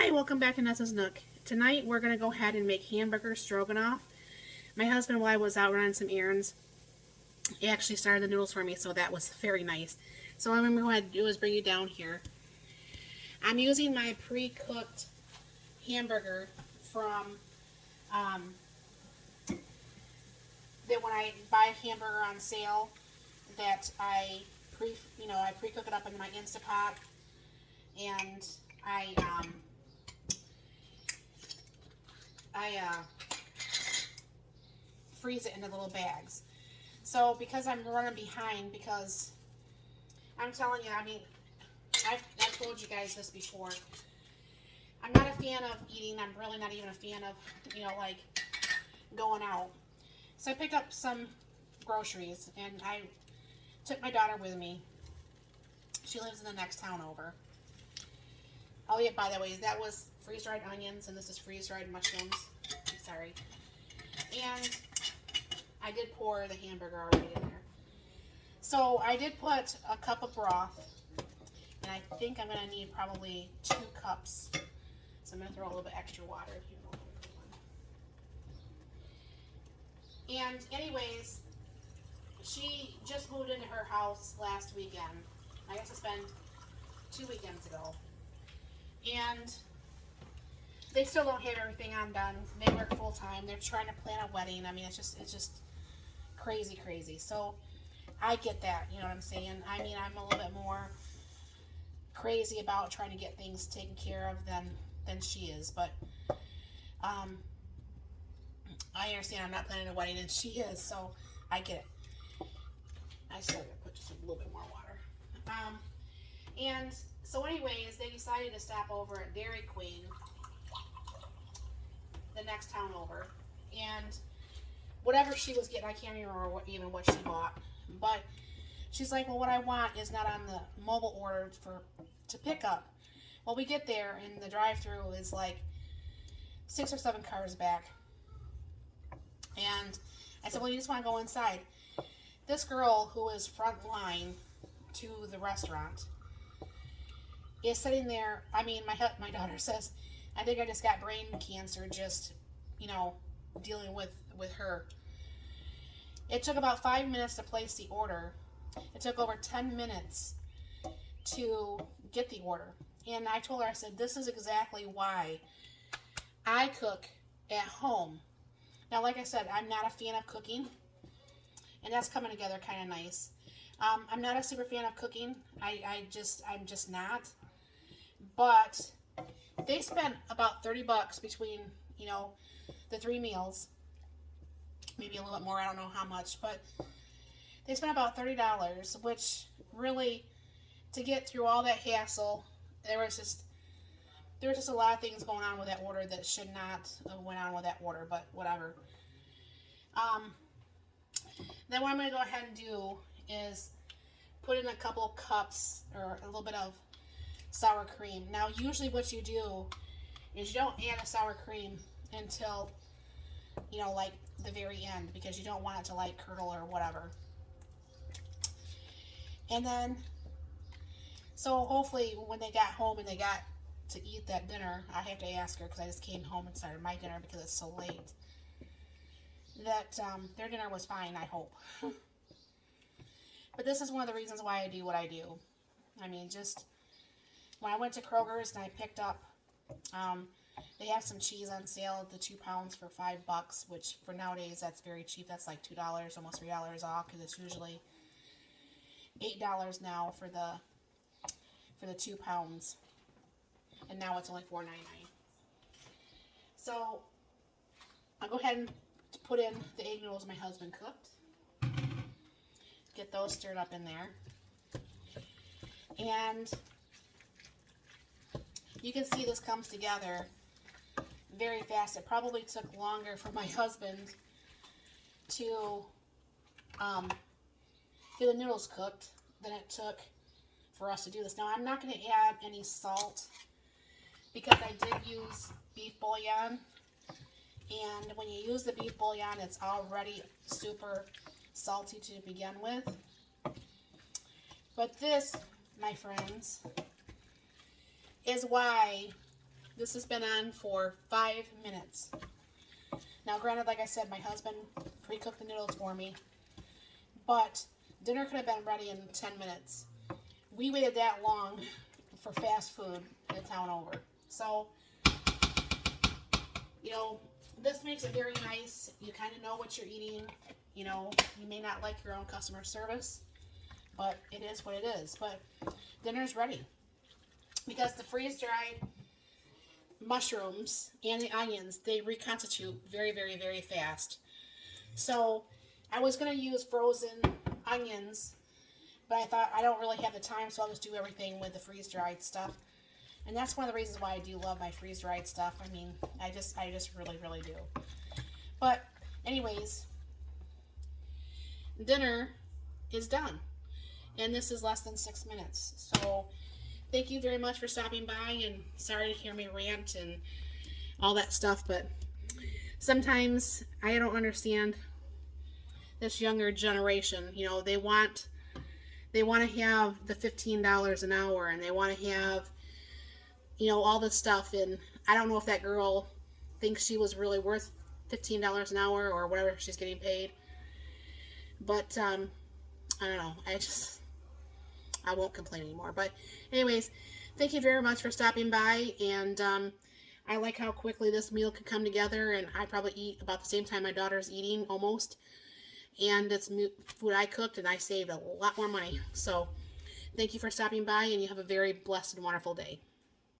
Hi, welcome back to Nessa's Nook. Tonight we're going to go ahead and make hamburger stroganoff. My husband, while I was out running some errands, he actually started the noodles for me, so that was very nice. So what I'm going to go ahead and do is bring you down here. I'm using my pre-cooked hamburger from that when I buy a hamburger on sale, that I pre-cook it up in my Instapot, and I freeze it into little bags. So because I'm running behind, because I'm telling you, I mean, I've told you guys this before. I'm not a fan of eating. I'm really not even a fan of, like going out. So I picked up some groceries and I took my daughter with me. She lives in the next town over. Oh yeah, by the way, that was freeze-dried onions and this is freeze-dried mushrooms. I'm sorry. And I did pour the hamburger already in there. So I did put a cup of broth, and I think I'm going to need probably 2 cups. So I'm going to throw a little bit extra water. And anyways, she just moved into her house last weekend. I got to spend 2 weekends ago. And they still don't have everything done. They work full time. They're trying to plan a wedding. I mean, it's just crazy. So I get that, you know what I'm saying? I mean, I'm a little bit more crazy about trying to get things taken care of than she is, but I understand I'm not planning a wedding and she is, so I get it. I still gotta put just a little bit more water. And so anyways, they decided to stop over at Dairy Queen, the next town over, and whatever she was getting, I can't remember what she bought, but she's like, well, what I want is not on the mobile order to pick up. Well, we get there and the drive-through is like 6 or 7 cars back, and I said, well, you just want to go inside. This girl who is front line to the restaurant is sitting there. I mean, my daughter says, I think I just got brain cancer just, dealing with her. It took about 5 minutes to place the order. It took over 10 minutes to get the order. And I told her, I said, this is exactly why I cook at home. Now, like I said, I'm not a fan of cooking, and that's coming together kind of nice. I'm not a super fan of cooking. I'm just not. But they spent about $30 between, the 3 meals. Maybe a little bit more, I don't know how much, but they spent about $30, which really, to get through all that hassle, there was just a lot of things going on with that order that should not have went on with that order, but whatever. Then what I'm going to go ahead and do is put in a couple cups or a little bit of sour cream. Now, usually what you do is you don't add a sour cream until, like the very end, because you don't want it to like curdle or whatever. And then, so hopefully when they got home and they got to eat that dinner, I have to ask her because I just came home and started my dinner because it's so late, that their dinner was fine, I hope. But this is one of the reasons why I do what I do. I mean, just when I went to Kroger's and I picked up, they have some cheese on sale, the 2 pounds for $5, which for nowadays that's very cheap. That's like $2, almost $3 off, because it's usually $8 now for the 2 pounds, and now it's only $4.99. So I'll go ahead and put in the egg noodles my husband cooked. Get those stirred up in there. And you can see this comes together very fast. It probably took longer for my husband to get the noodles cooked than it took for us to do this. Now, I'm not going to add any salt because I did use beef bouillon. And when you use the beef bouillon, it's already super salty to begin with. But this, my friends, is why This has been on for 5 minutes. Now, granted, like I said, my husband pre-cooked the noodles for me, but dinner could have been ready in 10 minutes. We waited that long for fast food in the town over. So, you know, this makes it very nice. You kind of know what you're eating. You know, you may not like your own customer service, but it is what it is. But dinner's ready. Because the freeze-dried mushrooms and the onions, they reconstitute very, very, very fast. So I was going to use frozen onions, but I thought I don't really have the time, so I'll just do everything with the freeze-dried stuff. And that's one of the reasons why I do love my freeze-dried stuff. I mean, I just really, really do. But anyways, dinner is done. And this is less than 6 minutes. So thank you very much for stopping by, and sorry to hear me rant and all that stuff, but sometimes I don't understand this younger generation. You know, they want to have the $15 an hour, and they want to have, you know, all this stuff, and I don't know if that girl thinks she was really worth $15 an hour or whatever she's getting paid. But I don't know. I won't complain anymore. But anyways, thank you very much for stopping by, and I like how quickly this meal could come together, and I probably eat about the same time my daughter's eating, almost. And it's food I cooked, and I saved a lot more money. So thank you for stopping by, and you have a very blessed and wonderful day.